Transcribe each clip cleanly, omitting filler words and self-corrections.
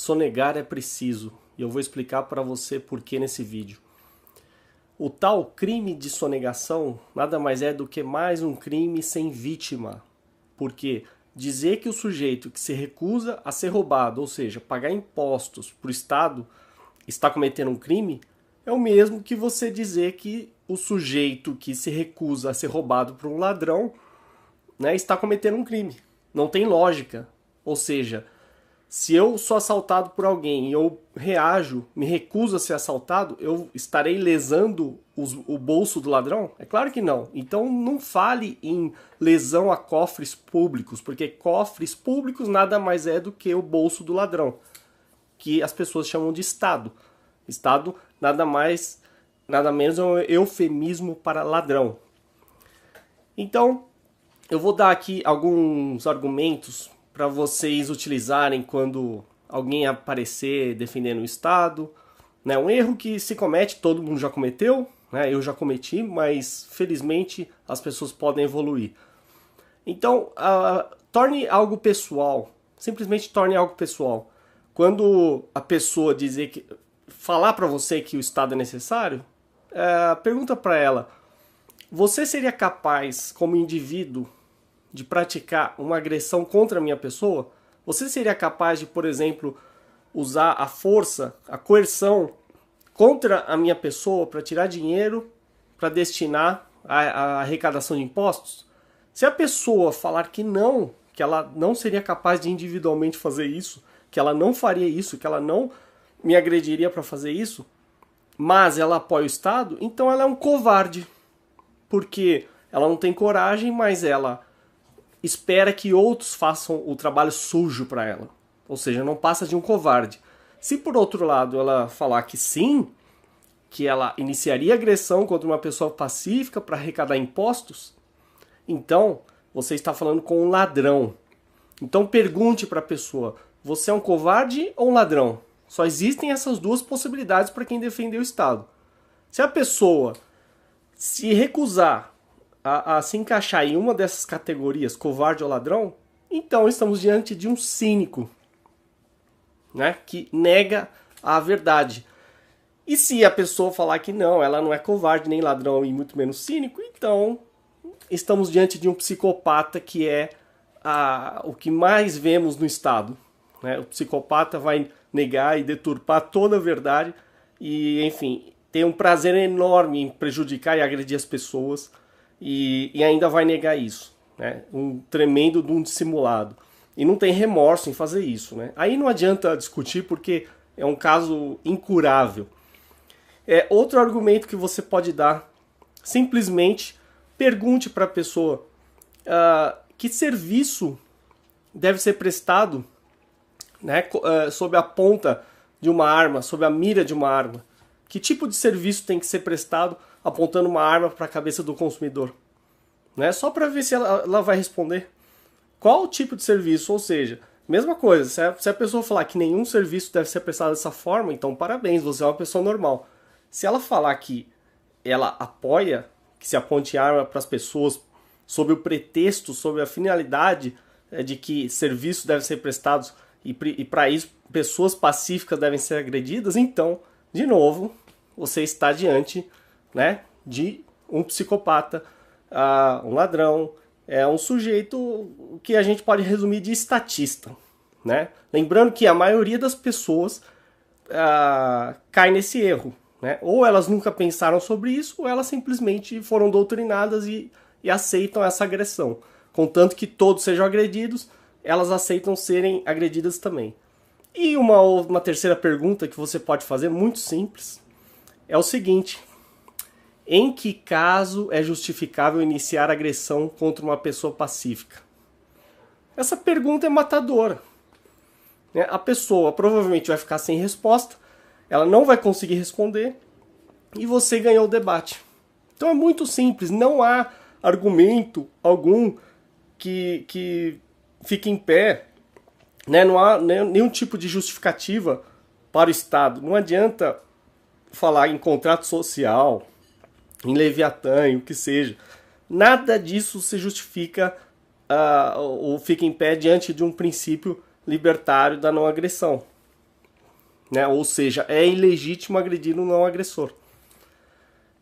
sonegar é preciso, e eu vou explicar para você por que nesse vídeo. O tal crime de sonegação nada mais é do que mais um crime sem vítima, porque dizer que o sujeito que se recusa a ser roubado, ou seja, pagar impostos para o Estado, está cometendo um crime, é o mesmo que você dizer que o sujeito que se recusa a ser roubado por um ladrão, né, está cometendo um crime. Não tem lógica. Ou seja, se eu sou assaltado por alguém e eu reajo, me recuso a ser assaltado, eu estarei lesando o bolso do ladrão? É claro que não. Então não fale em lesão a cofres públicos, porque cofres públicos nada mais é do que o bolso do ladrão, que as pessoas chamam de Estado. Estado nada mais, nada menos é um eufemismo para ladrão. Então, eu vou dar aqui alguns argumentos para vocês utilizarem quando alguém aparecer defendendo o Estado. Né? Um erro que se comete, todo mundo já cometeu, né? Eu já cometi, mas felizmente as pessoas podem evoluir. Então, torne algo pessoal, simplesmente torne algo pessoal. Quando a pessoa falar para você que o Estado é necessário, pergunta para ela: você seria capaz, como indivíduo, de praticar uma agressão contra a minha pessoa? Você seria capaz de, por exemplo, usar a força, a coerção contra a minha pessoa para tirar dinheiro para destinar à arrecadação de impostos? Se a pessoa falar que ela não seria capaz de individualmente fazer isso, que ela não faria isso, que ela não me agrediria para fazer isso, mas ela apoia o Estado, então ela é um covarde, porque ela não tem coragem, mas ela espera que outros façam o trabalho sujo para ela. Ou seja, não passa de um covarde. Se por outro lado ela falar que sim, que ela iniciaria agressão contra uma pessoa pacífica para arrecadar impostos, então você está falando com um ladrão. Então pergunte para a pessoa: você é um covarde ou um ladrão? Só existem essas duas possibilidades para quem defender o Estado. Se a pessoa se recusar a se encaixar em uma dessas categorias, covarde ou ladrão, então estamos diante de um cínico, né, que nega a verdade. E se a pessoa falar que não, ela não é covarde nem ladrão e muito menos cínico, então estamos diante de um psicopata, que é o que mais vemos no Estado. Né? O psicopata vai negar e deturpar toda a verdade e, enfim, tem um prazer enorme em prejudicar e agredir as pessoas. E ainda vai negar isso, né? Um tremendo de um dissimulado. E não tem remorso em fazer isso, né? Aí não adianta discutir, porque é um caso incurável. Outro argumento que você pode dar: simplesmente pergunte para a pessoa que serviço deve ser prestado, né, sob a ponta de uma arma, sob a mira de uma arma. Que tipo de serviço tem que ser prestado apontando uma arma para a cabeça do consumidor? Né? Só para ver se ela vai responder. Qual o tipo de serviço? Ou seja, mesma coisa, se a pessoa falar que nenhum serviço deve ser prestado dessa forma, então parabéns, você é uma pessoa normal. Se ela falar que ela apoia que se aponte arma para as pessoas sob o pretexto, sob a finalidade de que serviços devem ser prestados e para isso pessoas pacíficas devem ser agredidas, então, de novo, você está diante, né, de um psicopata, um ladrão, um sujeito que a gente pode resumir de estatista. Né? Lembrando que a maioria das pessoas cai nesse erro. Né? Ou elas nunca pensaram sobre isso, ou elas simplesmente foram doutrinadas e aceitam essa agressão. Contanto que todos sejam agredidos, elas aceitam serem agredidas também. E uma terceira pergunta que você pode fazer, muito simples, é o seguinte: em que caso é justificável iniciar agressão contra uma pessoa pacífica? Essa pergunta é matadora. A pessoa provavelmente vai ficar sem resposta, ela não vai conseguir responder e você ganhou o debate. Então é muito simples, não há argumento algum que fique em pé, né? Não há nenhum tipo de justificativa para o Estado. Não adianta falar em contrato social, em Leviatã, o que seja. Nada disso se justifica ou fica em pé diante de um princípio libertário da não agressão. né? Ou seja, é ilegítimo agredir um não agressor.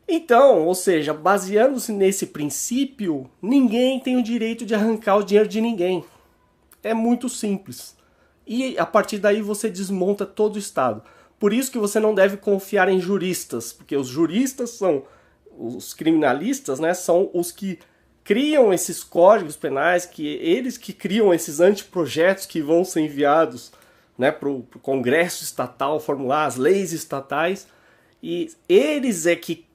Então, ou seja, baseando-se nesse princípio, ninguém tem o direito de arrancar o dinheiro de ninguém. É muito simples. E a partir daí você desmonta todo o Estado. Por isso que você não deve confiar em juristas, porque os juristas são os criminalistas, né? São os que criam esses códigos penais, que eles que criam esses anteprojetos que vão ser enviados, né, para o Congresso Estatal formular as leis estatais, e eles é que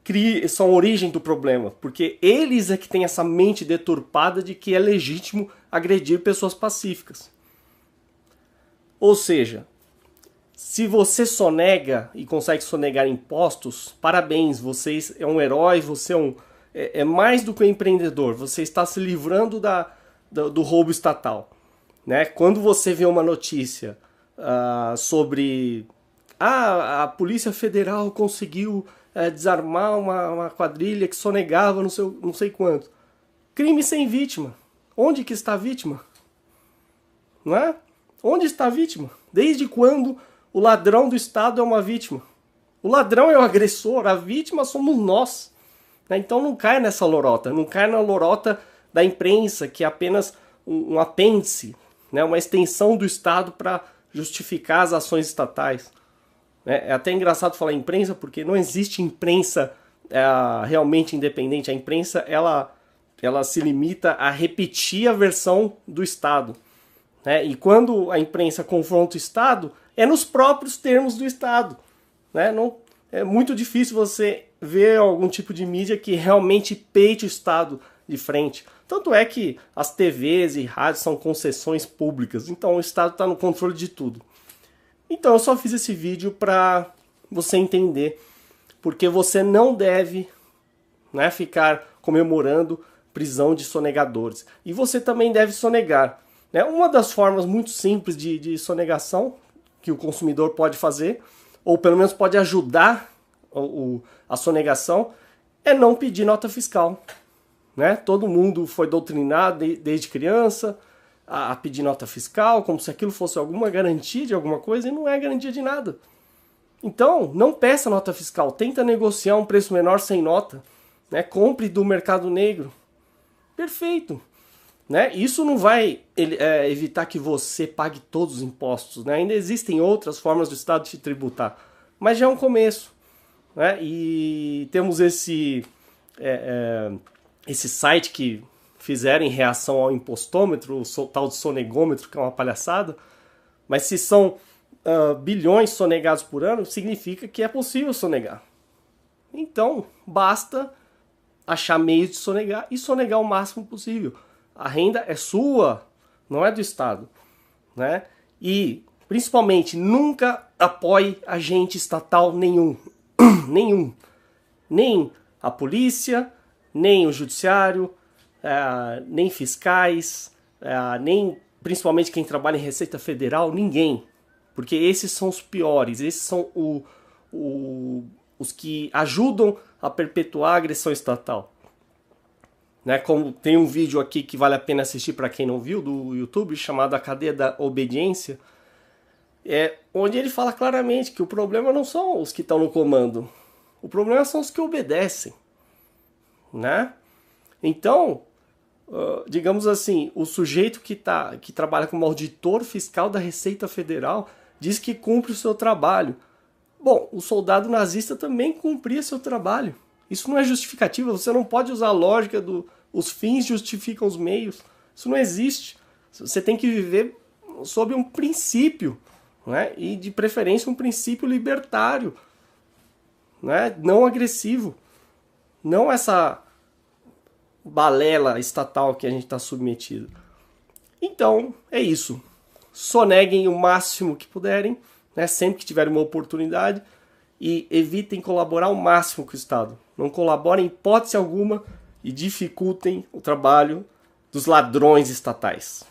são a origem do problema, porque eles é que têm essa mente deturpada de que é legítimo agredir pessoas pacíficas. Ou seja, se você sonega e consegue sonegar impostos, parabéns, você é um herói, você é mais do que um empreendedor, você está se livrando do roubo estatal. Né? Quando você vê uma notícia sobre a Polícia Federal conseguiu desarmar uma quadrilha que sonegava não sei quanto. Crime sem vítima. Onde que está a vítima? Não é? Onde está a vítima? Desde quando o ladrão do Estado é uma vítima? O ladrão é o agressor, a vítima somos nós. Então não cai nessa lorota, não cai na lorota da imprensa, que é apenas um apêndice, né? Uma extensão do Estado para justificar as ações estatais. É até engraçado falar imprensa, porque não existe imprensa realmente independente. A imprensa ela se limita a repetir a versão do Estado. Né? E quando a imprensa confronta o Estado, é nos próprios termos do Estado. Né? Não, é muito difícil você ver algum tipo de mídia que realmente peite o Estado de frente. Tanto é que as TVs e rádios são concessões públicas, então o Estado está no controle de tudo. Então eu só fiz esse vídeo para você entender porque você não deve, né, ficar comemorando prisão de sonegadores. E você também deve sonegar. Né? Uma das formas muito simples de sonegação que o consumidor pode fazer, ou pelo menos pode ajudar a sonegação, é não pedir nota fiscal. Né? Todo mundo foi doutrinado desde criança a pedir nota fiscal, como se aquilo fosse alguma garantia de alguma coisa, e não é garantia de nada. Então, não peça nota fiscal, tenta negociar um preço menor sem nota, né? Compre do mercado negro. Perfeito. Né? Isso não vai evitar que você pague todos os impostos. Né? Ainda existem outras formas do Estado de te tributar, mas já é um começo. Né? E temos esse site que fizeram em reação ao impostômetro, o tal de sonegômetro, que é uma palhaçada, mas se são bilhões sonegados por ano, significa que é possível sonegar. Então, basta achar meios de sonegar e sonegar o máximo possível. A renda é sua, não é do Estado. Né? E, principalmente, nunca apoie agente estatal nenhum. Nenhum. Nem a polícia, nem o judiciário, nem fiscais, nem principalmente quem trabalha em Receita Federal, ninguém. Porque esses são os piores, esses são os que ajudam a perpetuar a agressão estatal. Né? Como tem um vídeo aqui que vale a pena assistir para quem não viu, do YouTube, chamado A Cadeia da Obediência, onde ele fala claramente que o problema não são os que estão no comando, o problema são os que obedecem. Né? Então, digamos assim, o sujeito que trabalha como auditor fiscal da Receita Federal diz que cumpre o seu trabalho. Bom, o soldado nazista também cumpria seu trabalho. Isso não é justificativa, você não pode usar a lógica os fins justificam os meios. Isso não existe. Você tem que viver sob um princípio, né? E de preferência um princípio libertário, né? Não agressivo. Não essa balela estatal que a gente está submetido. Então, é isso. Soneguem o máximo que puderem, né? Sempre que tiverem uma oportunidade, e evitem colaborar ao máximo com o Estado. Não colaborem em hipótese alguma e dificultem o trabalho dos ladrões estatais.